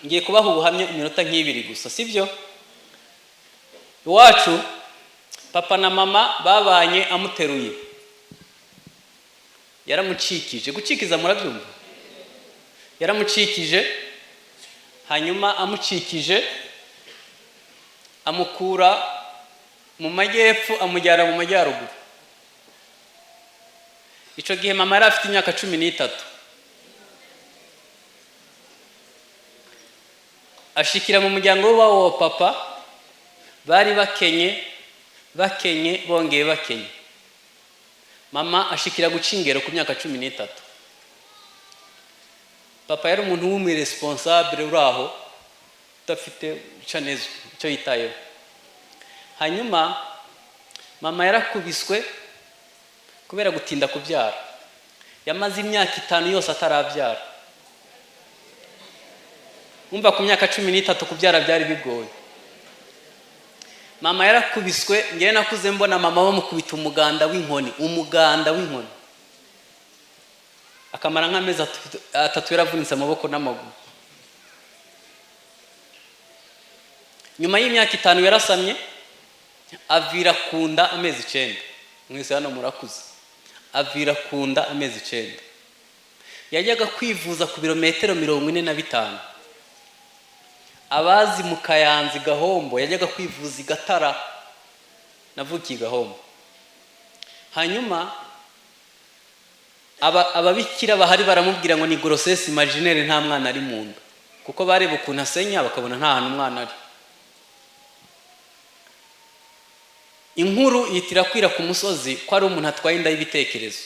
ngiye kubaha ubuhamya iminota nk'ibiri gusa, sibyo? Iwacu papa na mama babanye amuteruye, yaramucikije. Gucikiza murabyumva? Yaramucikije, hanyuma amucikije amukura mu majyepfo amujyana mu majyaruguru. Ico gihe mama yari afite imyaka 13. Ashikira mu muryango wa papa, bari bakenye bongeye bakenye. Mama ashikira gucingero ku myaka 13. Papa yari umuntu w'umuresponsable uraho, udafite icanezo icyo yitayeho. Hanyuma mama yarakubiswe kubera gutinda kubyara. Yamaze imyaka 5 yose atarabyara. Umva ku myaka 13 kubyara byari bigoye. Mama yarakubiswe, ngere nakuze mbona mama bamukubita umuganda w'inkoni, akamara nk'amezi 3 yaravunitse amaboko n'amaguru. Nyuma y'imyaka 5 yarasamye, avira kunda amezi 9. Mwese hano murakuze. Avira kunda amezi 9. Yajyaga kwivuza ku birometero 45. Abazi mu Kayanza Gahombo yajyaga kwivuza i Gatara, navukiye Gahombo. Hanyuma ababikira bahari baramubwira ngo ni grossesse imaginaire, nta mwana ari mu nda, kuko bareba ukuntu asenya bakabona nta hantu umwana ari. Inkuru yitira kwira ku musozi ko ari umuntu atwaye inda y'ibitekerezo,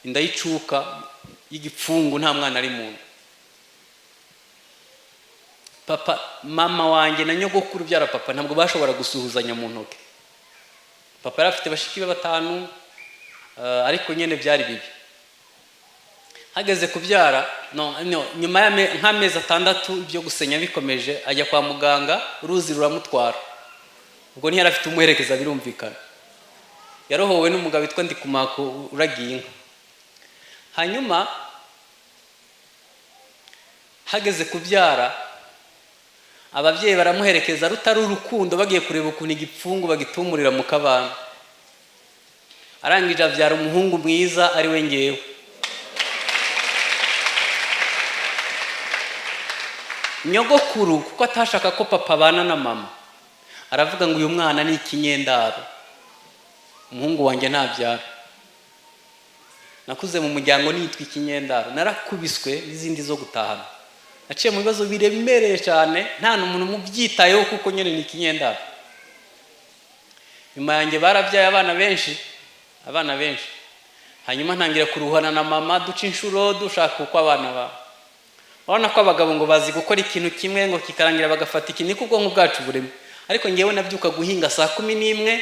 inda y'icuka y'igipfungu, nta mwana ari mu nda. Papa, mama wanjye na nyogokuru byara papa ntabwo bashobora gusuhuzanya mu ntoke. Papa yari afite bashiki be 5, ariko nyene byari bibi. Hageze kubyara nyuma ya nk'amezi 6 ibyo gusenya bikomeje, ajya kwa muganga, uruzi ruramutwara. Ubwo ntiyari afite umuherekeza, birumvikana. Yarohowe n'umugabo witwa Ndikumako uragiye inka. Hanyuma hageze kubyara, ababyeyi baramuherekeza, rutari urukundo, bagiye kureba ukuntu igipfungu bagitumurira mu kabana. Arangije abyara umuhungu mwiza ari we ngewe. Nyogokuru kuko atashaka ko papa abana na mama, aravuga ngo uyu mwana ni ikinyendaro, umuhungu wanjye ntabyara. Nakuze mu muryango nitwa ikinyendaro, narakubiswe n'izindi zo gutahana. Naciye mu bibazo biremereye cyane, nta n'umuntu mubyitayeho kuko nyene ni ikinyendaro. Nyuma yanjye barabyaye abana benshi. Hanyuma ntangira kuruhana na mama, duca inshuro dushaka uko abana ba. Urabona ko abagabo ngo bazi gukora ikintu kimwe ngo kikarangira bagafata ikintu, kuko nk'ubwacu bureme. Ariko ngewe nabyuka guhinga saa 11,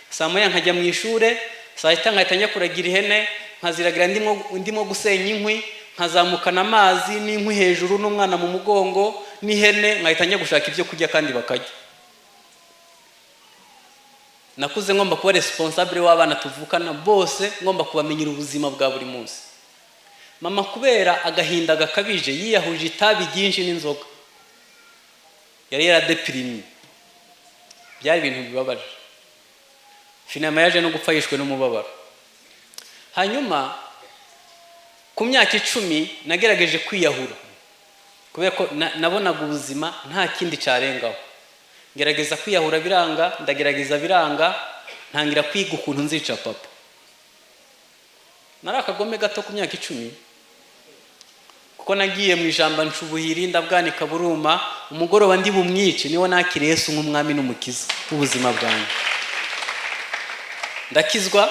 saa moya nkajya mu ishure, saa 5 nkahita njya kuragira ihene, nkaziragira ndimo gusenya inkwi, nkazamukana amazi n'inkwi hejuru n'umwana mu mugongo n'ihene, nkahita njya gushaka ibyo kurya kandi bakarya. Nakuze ngomba kuba responsable w'abana tuvukana bose, ngomba kubamenyera ubuzima bwa buri munsi. Mama kubera agahinda gakabije yiyahuje itabi ryinshi n'inzoga, yari yaradeprimye. Byari ibintu bibabaje. Finama yaje no gupfa yishwe n'umubabaro. Hanyuma ku myaka 10 nagerageje kwiyahura, kubera ko nabonaga ubuzima nta kindi cyarengaho. Ngerageza kwiyahura biranga, ndagerageza biranga, ntangira kwiga ukuntu nzica papa. Narakagome gato ku myaka 10, kuko nagiye mu ijamba nshubuhiri ndabwanika buruma, umugoroba ndi bumwice, niwo nakiriye Yesu nk'umwami n'umukiza w'ubuzima bwanjye. Ndakizwa,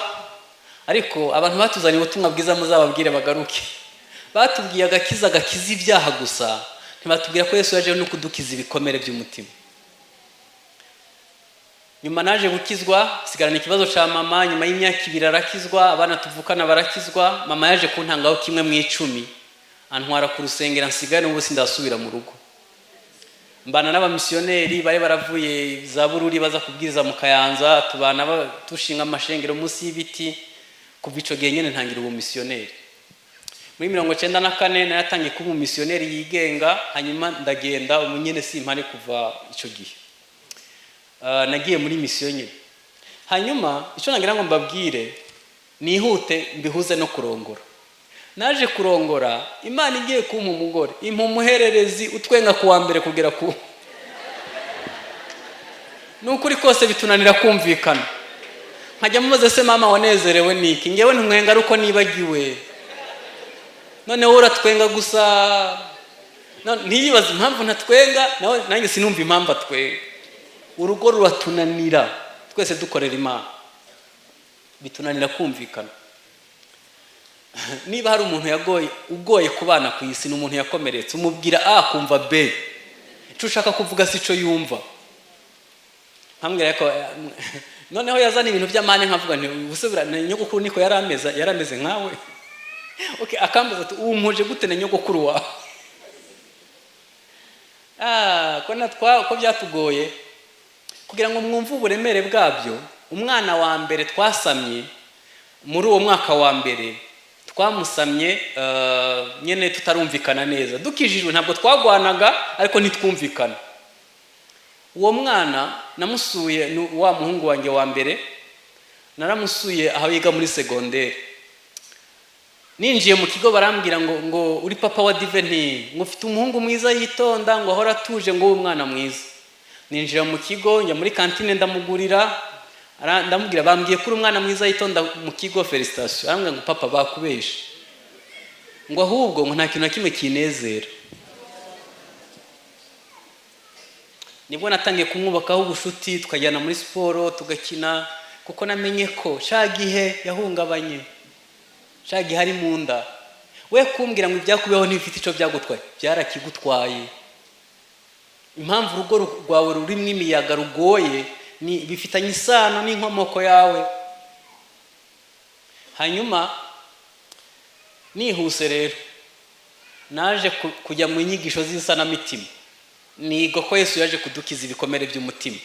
ariko abantu batuzaniye ubutumwa bwiza muzababwire bagaruke. Batubwiye agakiza ibyaha gusa, ntibatubwira ko Yesu yaje no kudukiza ibikomere by'umutima. Nyuma naje gukizwa, sigarana ikibazo cha mama. Nyuma y'imyaka 2 arakizwa, abana tuvukana barakizwa. Mama yaje kuntangaho kimwe mu 10, antwara ku rusengero, nsigara n'ubu sindasubira mu rugo. Mbana n'abamisiyoneri bari baravuye za Bururi baza kubwiriza mu Kayanza, tubana tushinga amashengero munsi y'ibiti. Kuva ico gihe nyene ntangira ubu misiyoneri. muri 1994 nayatangiye kuba umumisiyoneri yigenga, hanyuma ndagenda umunyene simpane kuva ico gihe. Nagiye muri misiyo nyine. Hanyuma icyo nagira ngo mbabwire nihute mbihuze no kurongora. Naje kurongora, Imana igiye kumpa umugore, impa umuhererezi utwenga kuwa mbere kugera ku nukuri kose bitunanira kumvikana. Nkajya mubaza se mama wanezerewe niki? Ngewe ntumwenga ruko nibagiwe. None wowe uratwenga gusa. Ntiyibaza impamvu ntatwenga, nawe nanjye sinumva impamvu atwenga. Urugo ruratunanira, twese dukorera Imana. Bitunanira kumvikana. Niba hari umuntu ugoye kubana ku isi, n'umuntu yakomeretse, umubwira A kumva B. Icyo ushaka kuvuga si cyo yumva. Hambwira ko noneho yazana ibintu by'amane nkavuga nti ubusubira nyogokuru niko yarameze nkawe. Okay, akambaza ati umpuje gute na nyogokuru wawe? Ko byatugoye kugira ngo mwumve uburemere bwabyo. Umwana wa mbere twasamye muri uwo mwaka wa mbere, twamusamye nyene tutarumvikana neza. Dukijijwe ntabwo twagwanaga ariko ntitwumvikana. Uwo mwana namusuye wa muhungu wanjye wa mbere, naramusuye aho yiga muri secondaire. Ninjiye mu kigo barambwira ngo uri papa wa Diveni, ngo ufite umuhungu mwiza yitonda, ngo ahora atuje, ngo umwana mwiza. Ninjira mu kigo, njya muri kantine ndamugurira, ndamubwira bambwiye kuri umwana mwiza yitonda mu kigo, felicitation. Arambwira ngo papa bakubeshe, ngo ahubwo ngo nta kintu na kimwe kinezera. Nibwo natangiye kumwubakaho ubushuti, tukajyana muri siporo tugakina, kuko namenye ko shagihe yahungabanye, shagihe hari mu nda. We kumbwira ngo ibyakubeho ntibifite ico byagutwaye, byarakigutwaye. Impamvu urugo rwawe rurimo imiyaga rugoye ni bifitanye isano n'inkomoko yawe. Hanyuma nihuse rero naje kujya mu nyigisho z'isanamitima. Nigo ko Yesu yaje kudukiza ibikomere by'umutima.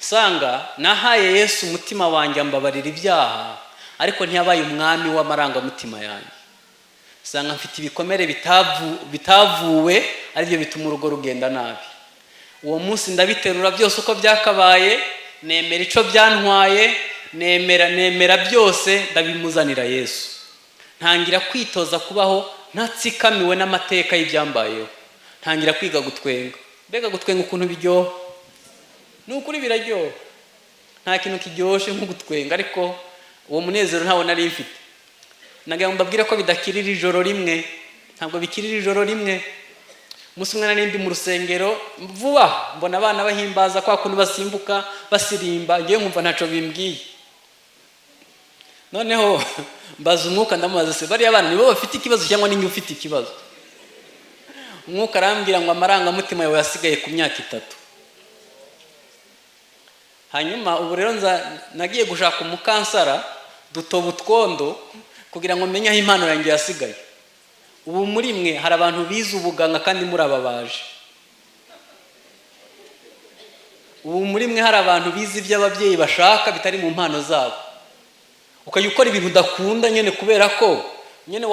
Sanga nahaye Yesu umutima wanjye ambabarira ibyaha, ariko ntiyabaye umwami w'amarangamutima yanjye. Sanga mfite ibikomere bitavuwe, aribyo bituma urugo rugenda nabi. Uwo munsi ndabiterura byose uko byakabaye, nemera ico byantwaye, nemera byose, ndabimuzanira Yesu. Ntangira kwitoza kubaho ntatsikamiwe n'amateka y'ibyambayeho. Ntangira kwiga gutwenga. Mbega gutwenga ukuntu biryoha. Nukuri biraryoha. Nta kintu kiryoshe nko gutwenga, ariko uwo munezero ntawo nari mfite. Nagira ngo mbabwire ko bidakirira ijoro rimwe, ntabwo bikirira ijoro rimwe. Umunsi umwe nari ndi mu rusengero, vuba mbona abana bahimbaza kwa kuntu basimbuka basirimba, ngiye nkumva ntaco bimbwiye. Noneho mbaza umwuka ndamubaza se bari abana nibo bafite ikibazo cyangwa ninjye ufite ikibazo? Umwuka arambwira ngo amarangamutima yawe yasigaye ku myaka 3. Hanyuma ubu rero nagiye gushaka umukansara dutoba utwondo kugira ngo menye aho impano yanjye yasigaye. Ubu muri mwe hari abantu bize ubuganga kandi muri ababaje. Ubu muri mwe hari abantu bize iby'ababyeyi bashaka bitari mu mpano zabo. Ukayukora ibintu udakunda nyene kubera ko nyene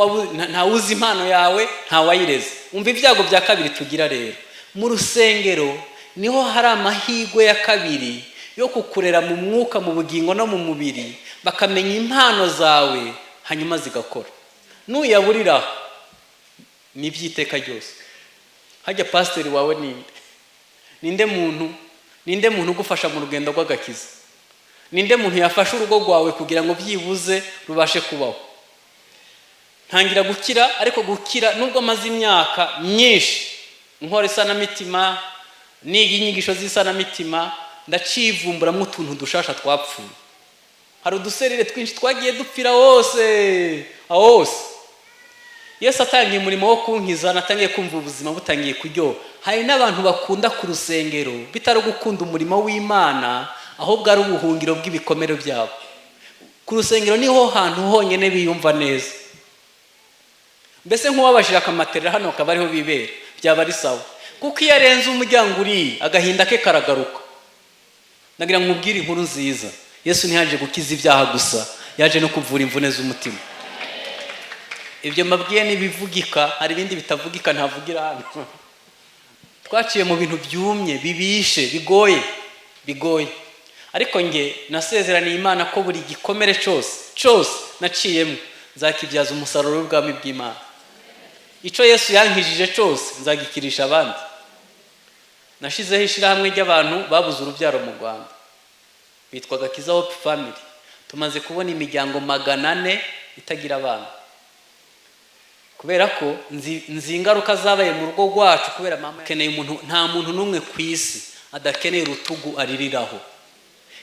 nta uzi impano yawe, nta wayireze. Umva ibyago bya kabiri tugira rero. Mu rusengero niho hari amahigwe ya kabiri yo kukurera mu mwuka, mu bugingo no mu mubiri, bakamenya impano zawe hanyuma zigakora. Nuyaburira ni byiteka ryose. Hajya pastor wawe ninde muntu ugufasha mu rugendo rw'agakiza? Ninde muntu yafasha urugo rwawe kugira ngo byibuze rubashe kubaho? Ntangira gukira, ariko gukira nubwo maze imyaka myinshi nkora isanamitima, niga inyigisho z'isanamitima, ndacivumbura mu tuntu dushasha twapfuye. Hari uduserire twinshi twagiye dupfira hose. Yesu atangiye umurimo wo kunkiza, natangiye kumva ubuzima butangiye kuryoha. Hari n'abantu bakunda ku rusengero bitari gukunda umurimo w'Imana, ahubwo ari ubuhungiro bw'ibikomere byabo. Ku rusengero niho hantu honyene biyumva neza. Mbese nk'uwabashira akamaterera hano akaba ariho bibera, byaba ari sawa. Kuko iyo arenze umuryango uri agahinda ke karagaruka. Nagira ngo mubwire inkuru nziza. Yesu ntiyaje gukiza ibyaha gusa, yaje no kuvura imvune z'umutima. ibyo mbabwiye n'ibivugika, hari ibindi bitavugika ntavugira hano. Twaciye mu bintu byumye, bibishe, bigoye. Ariko nge nasezeraniye Imana ko buri gikomere cyose naciyemo nzakibyaza umusaruro w'ubwami bw'Imana. Ico Yesu yankijije cyose nzagikirisha abandi. Nashizeho ishirahamwe ry'abantu babuze urubyaro mu Rwanda, bitwaga Kiza Hope Family. Tumaze kubona imiryango 400 itagira abana, kubera ko nzi ingaruka zabaye mu rugo rwacu. Kubera mama keneye umuntu, nta muntu numwe ku isi adakeneye urutugu aririraho.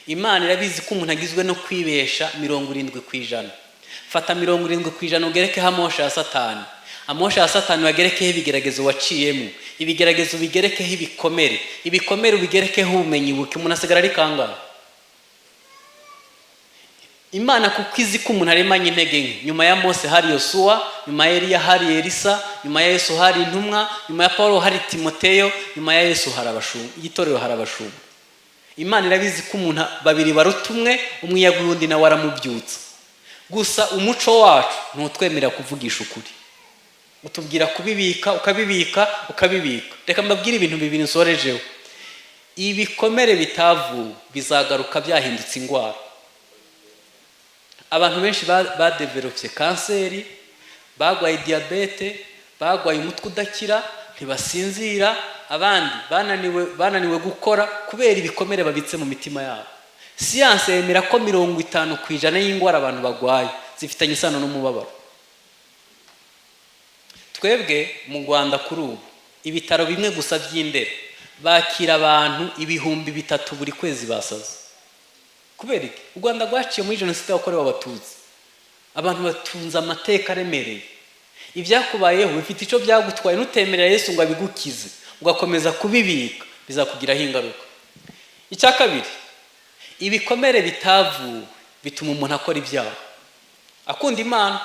Imana irabizi ko umuntu agizwe no kwibesha 70%. Fata 70% ugerekeho amosha ya Satani. Amosha ya Satani wagerekeho ibigeragezo waciyemo, ibigeragezo bigerekeho ibikomere ubigerekeho ubumenyi buke, umuntu asigara ari kangahe? Imana kuko izi ko umuntu aremanye intege nke. Nyuma ya Mose hari Yosuwa, nyuma ya Eliya hari Elisa, nyuma ya Yesu hari intumwa, nyuma ya Paulo hari Timoteyo, nyuma ya Yesu hari abashumba, igitorero hari abashumba. Imana irabizi ko umuntu babiri barutumwe, umwe yaguye undi nawe aramubyutsa. Gusa umuco wacu ntutwemerera kuvugisha ukuri, utubwira kubibika, ukabibika. Reka mbabwire ibintu bibiri nsorejeho. Ibikomere bitavu bizagaruka byahindutse ingwara. Abantu benshi badevelopye kanseri, bagwaye diabete, bagwaye umutwe udakira, ntibasinzira, abandi bananiwe gukora kubera ibikomere babitse mu mitima yabo. Siyanse yemera ko 50% y'ingwara abantu bagwaye zifitanye isano n'umubabaro. Twebwe mu Rwanda kuri ubu ibitaro bimwe gusa by'Indera bakira abantu 3,000 buri kwezi basaze. Kubera iki? U Rwanda rwaciye muri jenoside yakorewe Abatutsi. Abantu batunze amateka aremereye. Ibyakubayeho bifite ico byagutwaye, nutemerera Yesu ngo abigukize, ugakomeza kubibika, bizakugiraho ingaruka. Icya kabiri, ibikomere bitavu bituma umuntu akora ibyaha. Akunda Imana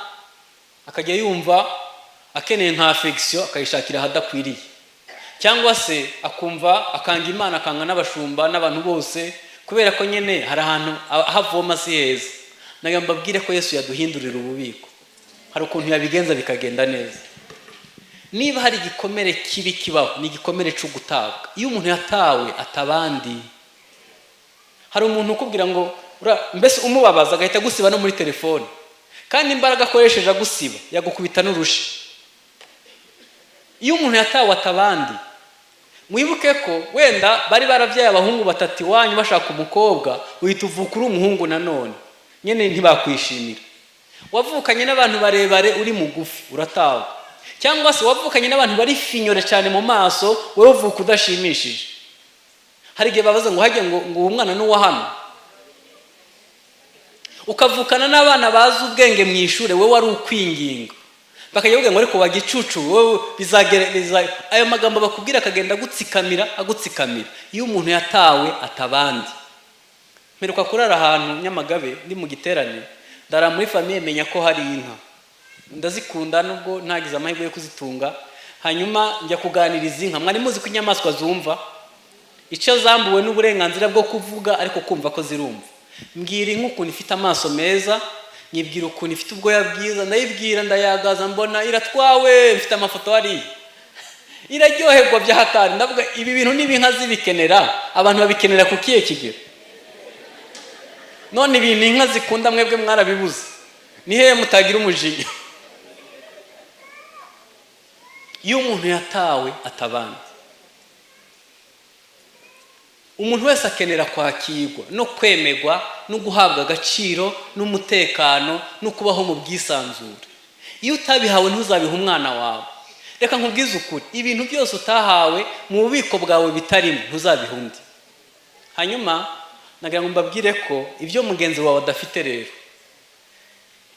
akajya yumva akeneye nka affection akayishakira hadakwiriye, cyangwa se akumva akanga Imana akanga n'abashumba n'abantu bose, kubera ko nyene hari ahantu havoma si heza. Naga mbabwire ko Yesu yaduhindurira ububiko, hari ukuntu yabigenza bikagenda neza. Niba hari igikomere kibi kibaho, ni igikomere cyo gutabwa. Iyo umuntu yatawe atabandi, hari umuntu ukubwira ngo mbese umubabaza agahita gusiba no muri telefone, kandi imbaraga akoresheje agusiba yagukubita n'urushi. Iyo umuntu yatawe atabandi, mwibuke ko wenda bari baravyaye abahungu 3 wanyu bashaka umukobwa, uhita uvuka uri umuhungu nanone, nyene ntibakwishimira. Wavukanye n'abantu barebare uri mugufi uratawe, cyangwa se wavukanye n'abantu bari finyore cyane mu maso, wowe uvuka udashimishije. Hari igihe babaza ngo hajye ngo umwana n'uwa hano. Ukavukana n'abana bazi ubwenge mu ishure, wowe wari ukwinginga, bakajya ngo ariko wagicucu wowe bizagereza. Ayo magambo bakubwira akagenda agutsikamira. Iyo umuntu yatawe atabandi. Mperuka kurara ahantu Nyamagabe ndi mu giterane, ndara muri famille menya ko hari inka, ndazikunda nubwo ntagize amahirwe yo kuzitunga. Hanyuma njya kuganiriza inka. Mwari muzi ko inyamaswa zumva, icyo zambuwe n'uburenganzira bwo kuvuga ariko kumva ko zirumva. Mbwira inka ukuntu ifite amaso meza, nyibwira ukuntu ifite ubwoya bwiza, ndayibwira ndayagaza, mbona iratwawe, ifite amafoto ari iraryoherwa bya hatari. Ndavuga ibi bintu n'ibinka zibikenera, abantu babikenera ku kiye kigero. None ibintu inka zikunda mwebwe mwarabibuze, ni hehe mutagira umujinya? Iyo umuntu yatawe atabandi, umuntu wese akenera kwakirwa no kwemegwa no guhabwa agaciro n'umutekano no kubaho mu bwisanzure. Iyo utabihawe ntuzabiha umwana wawe. Reka nkubwize ukuri, ibintu byose utahawe mu bubiko bwawe bitarimo ntuzabiha undi. Hanyuma nagira ngo mbabwire ko ibyo mugenzi wawe adafite rero,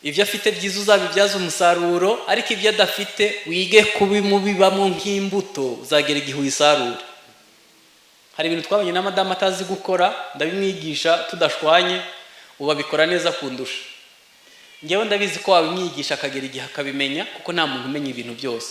ibyo afite byiza uzabibyaza umusaruro, ariko ibyo adafite wige kubimubibamo nk'imbuto, uzagera igihe uyisarura. Hari ibintu twabonye na madame atazi gukora, ndabimwigisha tudashwanye, ubabikora neza kundusha. Ngewe ndabizi ko wabimwigisha akagera igihe akabimenya, kuko nta muntu umenya ibintu byose.